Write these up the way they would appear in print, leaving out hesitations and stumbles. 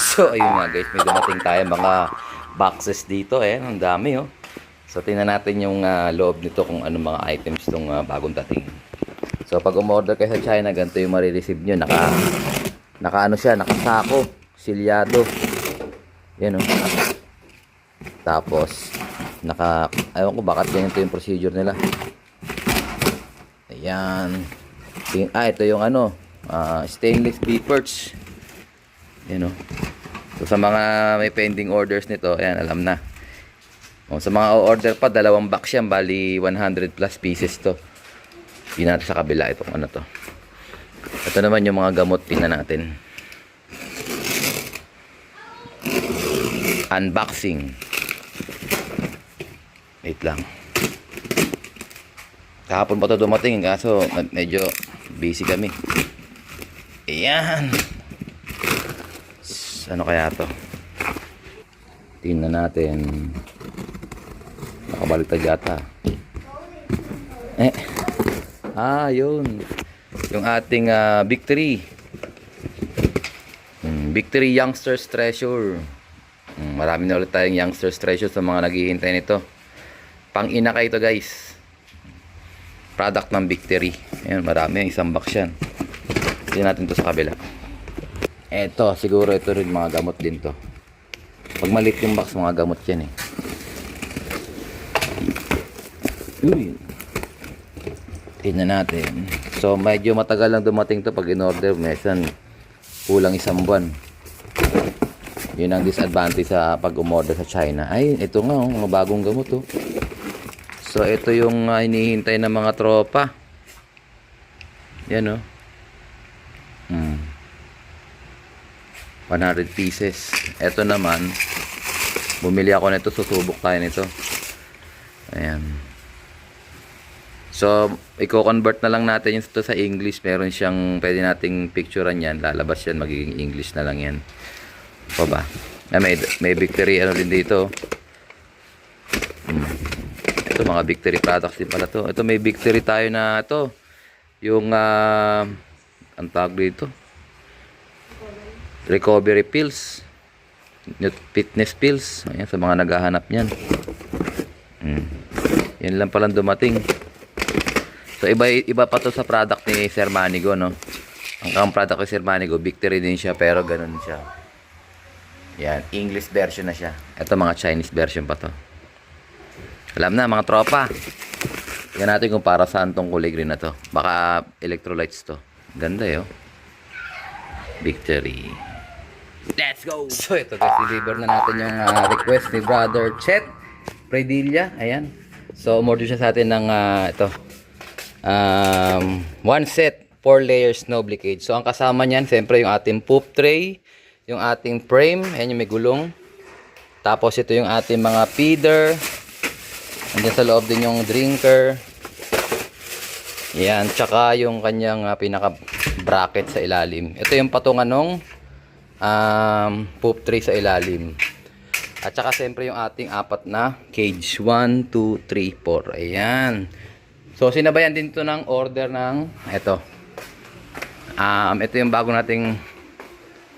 So ayun nga guys, may dumating tayo mga boxes dito ang dami So tingnan natin yung loob nito kung ano mga items tong bagong dating. So pag umorder kayo sa China, ganito yung marireceive nyo, naka ano siya, nakasako, silyado. Yan Tapos ewan ko bakit ganito yung procedure nila. Ayan. Ito yung stainless bead perch. Yan So sa mga may pending orders nito, ayan, alam na. Sa mga order pa, dalawang box yan, bali 100 plus pieces to. Tingnan natin sa kabila itong ano to. Ito naman yung mga gamot, tingnan natin. Unboxing. Wait lang. Kahapon pa ito dumating, kaso medyo busy kami. Ayan. Ano kaya to? Tingnan natin. Nakabaliktad yata. Yun. Yung ating Victory. Victory Youngsters Treasure. Marami na ulit tayong Youngsters Treasure sa mga naghihintay nito. Pang-ina kayo ito guys. Product ng Victory. Ayan, marami. Isang box yan. Tingnan natin to sa kabila. Eto, siguro ito rin mga gamot din to. Pag maliit yung box, mga gamot yan Uy. Tingnan natin. So, medyo matagal lang dumating to pag in-order. Minsan, kulang isang buwan. Yun ang disadvantage sa pag-umorder sa China. Ay, ito nga, mga bagong gamot So, ito yung hinihintay ng mga tropa. Yan 100 pieces. Ito naman, bumili ako nito, susubok tayo nito. Ayan. So, i-convert na lang natin yung ito sa English. Meron siyang, pwede nating picturean yan. Lalabas yan, magiging English na lang yan. O ba? May Victory, ano din dito. Ito, mga Victory products din pala to. Ito, may Victory tayo na ito. Yung, ang tawag dito. Recovery pills. Fitness pills. Ayan, sa mga naghahanap niyan. Yan lang palang dumating. So, iba pa to sa product ni Sir Manigo, Ang product ni Sir Manigo, Victory din siya, pero ganun siya. Yan, English version na siya. Ito, mga Chinese version pa to. Alam na, mga tropa. Tingnan natin kung para saan tong kulay green na to. Baka electrolytes to. Ganda Victory. Let's go! So, ito guys, deliver na natin yung request ni Brother Chet Predilla. Ayan. So, umorder siya sa atin ng ito. One set, 4 layers snow cage. So, ang kasama niyan, siyempre yung ating poop tray, yung ating frame, ayan yung may gulong. Tapos, ito yung ating mga feeder. Andiyan sa loob din yung drinker. Yan, tsaka yung kanyang pinaka bracket sa ilalim. Ito yung patungan ng poop tray sa ilalim. At saka siyempre yung ating apat na cage. 1, 2, 3, 4. Ayan. So sinabayan din ito ng order ng ito. Ito yung bago nating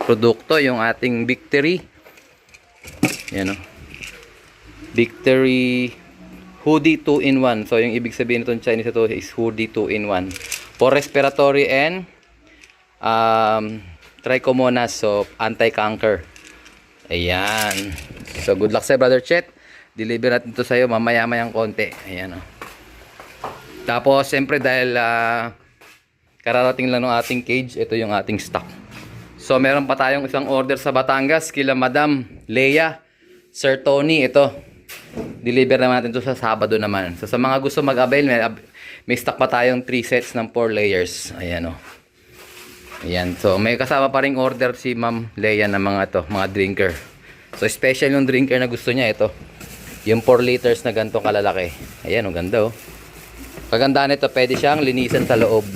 produkto, yung ating Victory. Yan Victory hoodie 2-in-1. So yung ibig sabihin nitong Chinese ito is hoodie 2-in-1. For respiratory and trichomonas, so anti-cancer. Ayan. So good luck sa Brother Chet. Deliver natin ito sa iyo mamaya-mayang konti. Ayan Tapos siyempre dahil kararating lang ng ating cage, ito yung ating stock. So meron pa tayong isang order sa Batangas kila Madam Leia, Sir Tony. Ito deliver naman natin ito sa Sabado naman. So sa mga gusto mag-avail, may stock pa tayong 3 sets ng 4 layers. Ayan Ayan. So may kasama pa ring order si Ma'am Leia ng mga mga drinker. So special yung drinker na gusto niya ito. Yung 4 liters na ganitong kalalaki. Ayan, ganda Kagandaan nito, pwede siyang linisan sa loob.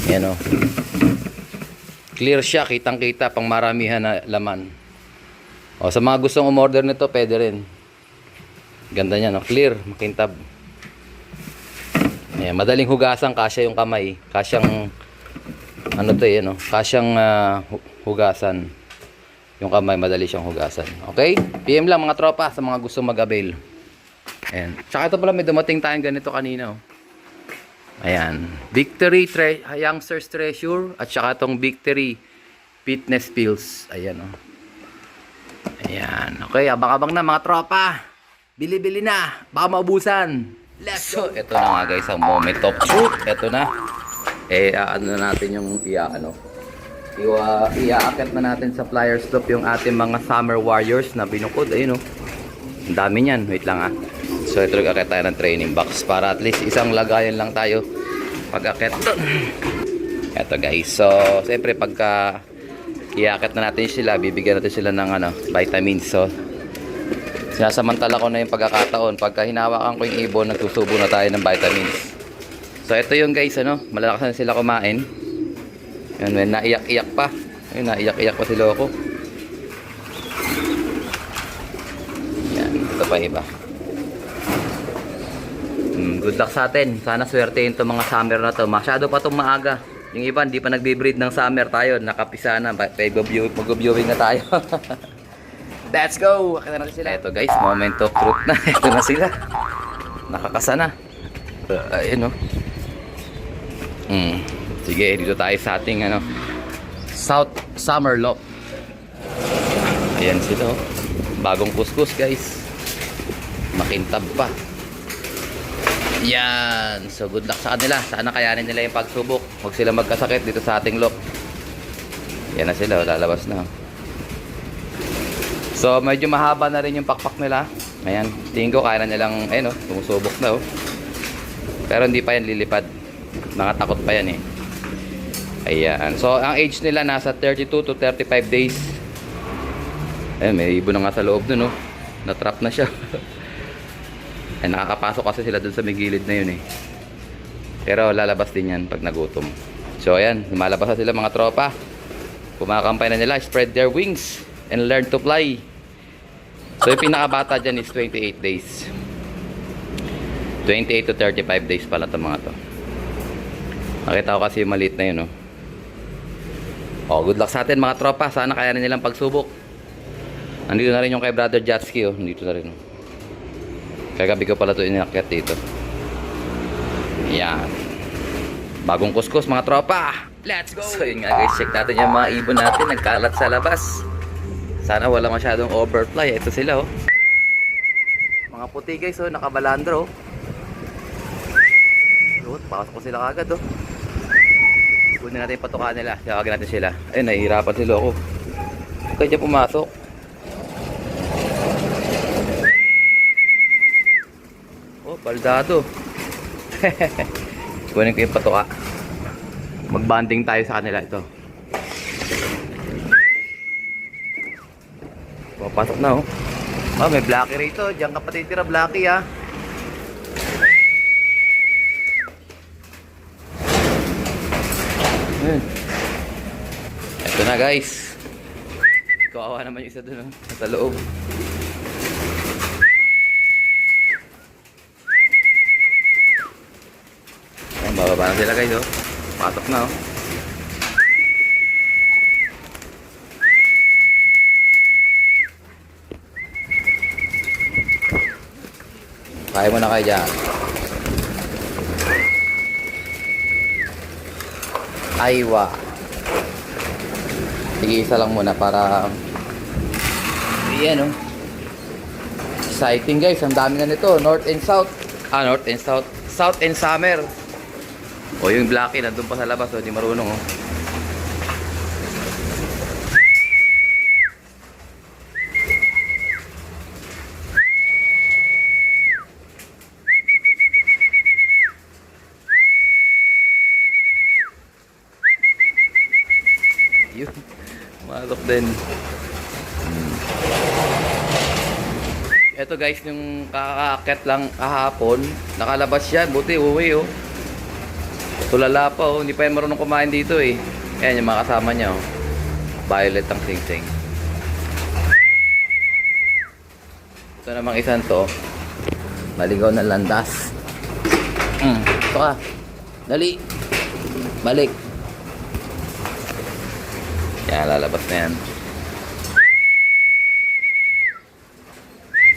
Ayan Clear siya, kitang-kita, pang maramihan na laman. Sa mga gustong umorder nito, pwede rin. Ganda niya, clear, makintab. Ayan, madaling hugasan, kasya yung kamay. Kasyang, kasyang hugasan. Yung kamay, madali siyang hugasan. Okay? PM lang mga tropa sa mga gusto mag-avail. Ayan. Tsaka ito pala, may dumating tayong ganito kanina. Oh. Ayan. Victory Youngsters Treasure at saka itong Victory Fitness Pills. Ayan. Oh. Ayan. Okay, abang-abang na mga tropa. Bili-bili na. Baka maubusan. Let's go. So, ito na nga guys, ang moment of truth. Ito na. Ano na natin yung iaakit na natin sa flyers loop yung ating mga summer warriors na binukod. Ayun, oh. Ang dami niyan. Wait lang, ah. So, ito nag-akit tayo ng training box para at least isang lagayan lang tayo pag-akit. Ito guys. So, siyempre pagka iaakit na natin sila, bibigyan natin sila ng vitamins. So, sinasamantala ko na yung pagkakataon. Pagka hinawakan ko yung ibon, nagsusubo na tayo ng vitamins. So, ito yung guys, malalakas na sila kumain. Yan, may naiyak-iyak pa. Ayun, naiyak-iyak pa si Loco. Yan, ito pa iba. Good luck sa atin. Sana swertein itong mga summer na to. Masyado pa itong maaga. Yung iba, hindi pa nagbe-breed ng summer tayo. Nakapisa na. Mag-viewing na tayo. Let's go! Akita natin sila. Ito guys, moment of truth na. Ito na sila. Nakakasa na. Ayun, oh. Sige, dito tayo sa ating South Summer Loft. Ayan sila, oh. Bagong kuskus guys. Makintab pa. Yan. So good luck sa kanila. Sana kayanin nila yung pagsubok. Huwag sila magkasakit dito sa ating loft. Yan na sila, lalabas na. So medyo mahaba na rin yung pakpak nila. Ayan, tingin ko kaya na nilang tumusubok na, oh. Pero hindi pa yan lilipad. Nakatakot pa yan, eh. Ayan. So ang age nila nasa 32 to 35 days. Ayun, may ibon na nga sa loob nun, oh. Na-trap na siya. Ay, nakakapasok kasi sila dun sa may gilid na yun, eh. Pero lalabas din yan pag nagutom. So ayan, lumalabas na sila mga tropa. Kumakampay na nila, spread their wings and learn to fly. So yung pinakabata dyan is 28 days. 28 to 35 days pala itong mga to. Nakita ko kasi yung maliit na yun, oh. Oh, good luck sa atin mga tropa. Sana kaya nilang pagsubok. Nandito na rin yung kay Brother Jatski, oh. Nandito na rin, oh. Kagabi ko pala ito inakyat dito. Yan. Bagong kuskus mga tropa. Let's go! So yun nga guys, check natin yung mga ibon natin. Nagkalat sa labas. Sana wala masyadong overfly. Ito sila, oh. Mga puti guys, oh. Nakabalandro, oh. Yun, pasok ko sila kagad, oh. Kunin natin yung patukaan nila. Tawagin natin sila. Ayun, nahihirapan si Loco. Huwag kaya pumasok. Oh, baldado. Kunin ko yung patuka. Magbanding tayo sa kanila ito. Papasok na, oh. Oh, may Blackie rito. Diyan ka patitira, Blackie, ah. Ito na guys. Kawawa naman yung isa doon, sa loob. Ayan, bababa na sila guys, oh. Patok na, oh. Kaya mo na kayo dyan. Aywa. Sige, isa lang muna para ayan, oh. Exciting guys, ang dami na nito. North and South. North and South. South and Summer. O yung Blackie nandun pa sa labas, oh. Di marunong, oh. Yun. Malok din. Ito guys, yung kakaakyat lang kahapon, nakalabas yan. Buti uwi, oh. Tulala pa, oh. Hindi pa yan marunong kumain dito, eh. Ayan yung mga kasama niya, oh. Violet ang sing-sing. Ito namang isang to, maligaw na landas. Ito ka. Dali. Balik. Yan, lalabas na yan.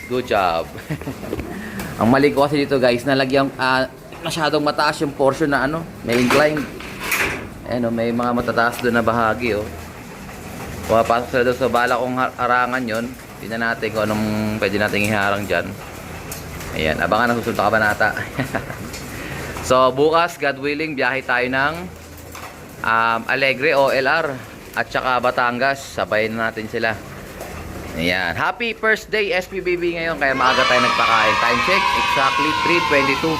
Good job. Ang mali ko kasi dito guys, nalagyan masyadong mataas yung portion na ano, may incline. Ayan, may mga matataas doon na bahagi oh. Pumapasok sila doon sa bala kong harangan yon. Tingnan natin kung anong pwede nating iharang dyan. Ayan, abangan ang susunod na kabanata. So bukas, God willing, biyahe tayo ng Alegre o LR at saka Batangas. Sabayin na natin sila. Ayan, happy first day SPBB ngayon, kaya maaga tayo nagpakain. Time check, exactly 3:22.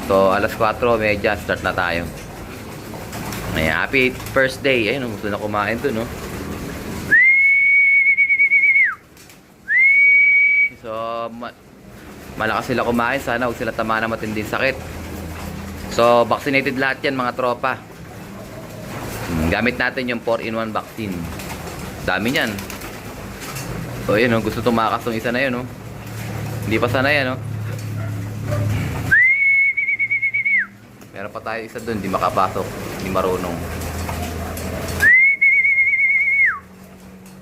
So alas 4:30 start na tayo. Ayan, happy first day. Ayun, gusto na kumain to, no? So malakas sila kumain, sana huwag sila tamaan ng matinding sakit. So vaccinated lahat yan mga tropa. Gamit natin yung 4-in-1 vaccine. Dami niyan. So yun, gusto tumakas tong isa na yun, no? Hindi pa sana yan, no? Meron pa tayo isa dun, hindi makapasok, hindi marunong.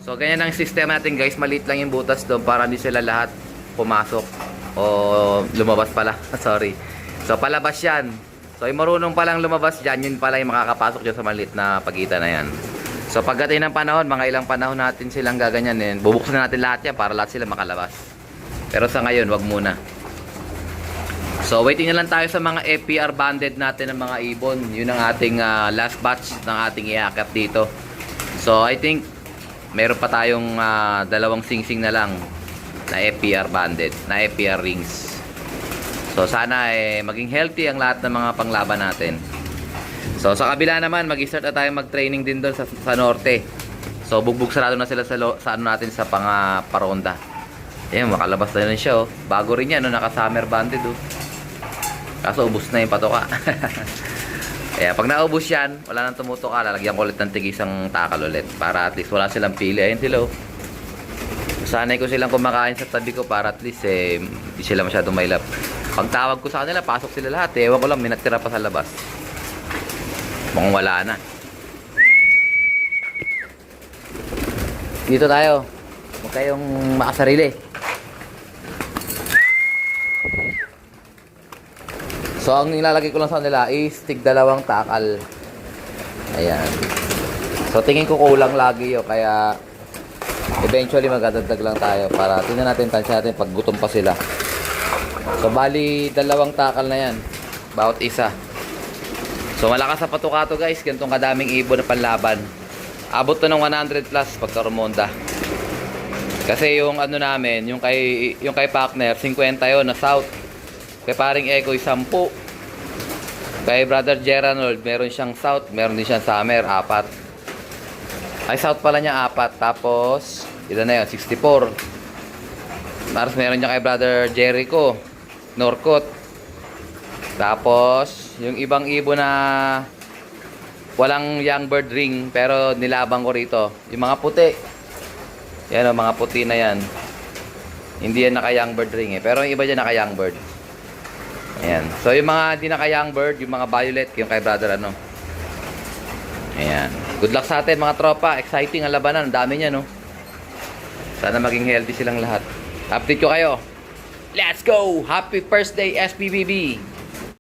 So ganyan ang system natin guys, maliit lang yung butas doon para hindi sila lahat pumasok o lumabas pala. Sorry. So palabas yan. So yung marunong palang lumabas dyan, yun pala yung makakapasok dyan sa maliit na pagitan na yan. So pagdating ng panahon, mga ilang panahon natin silang gaganyanin, bubuksan natin lahat yan para lahat sila makalabas. Pero sa ngayon, wag muna. So waiting na lang tayo sa mga FPR banded natin ng mga ibon. Yun ang ating last batch ng ating iakap dito. So I think meron pa tayong dalawang singsing na lang na FPR banded, na FPR rings. So sana maging healthy ang lahat ng mga panglaban natin. So sa kabila naman, mag-start na tayo mag-training din doon sa norte. So bugbog sarado na sila sa ano natin sa paronda. Ayan, makalabas na rin siya, oh. Bago rin yan, no? Naka-summer banded, oh. Kaso ubos na yung patoka. Kaya pag naubos yan, wala nang tumutuka, lalagyan ko ulit ng tigisang takal ulit para at least wala silang pili. Ayun sila, oh. Sanay ko silang kumakain sa tabi ko para at least hindi sila masyadong mailap. Pag tawag ko sa kanila, pasok sila lahat. Ewan ko lang, may natira pa sa labas. Mukhang wala na. Dito tayo. Huwag kayong makasarili. So, ang nilalagay ko lang sa kanila is tig 2 takal. Ayan. So, tingin ko kulang lagi yun. Kaya, eventually magdadagdag lang tayo para tingnan natin, tansya natin pag gutom pa sila. So bali 2 takal na yan bawat isa. So malakas sa patuka to guys, ganitong kadaming ibon na panlaban. Abot to ng 100 plus pagka rumonda. Kasi yung ano namin, yung kay partner 50 yon na south. Kay paring Echo 10. Kay brother Geranold meron siyang south, meron din siyang summer 4. Ay south pala niya 4. Tapos ilan na yun, 64. Tapos meron niya kay brother Jericho Norcot. Tapos yung ibang ibon na walang young bird ring pero nilabang ko rito, yung mga puti. Yan o, mga puti na yan. Hindi yan naka young bird ring pero yung iba dyan naka young bird. Ayan. So yung mga hindi naka young bird, yung mga violet, yung kay brother ano. Ayan. Good luck sa atin mga tropa. Exciting ang labanan. Ang dami niya, no? Sana maging healthy silang lahat. Update ko kayo. Let's go! Happy first day SPBB!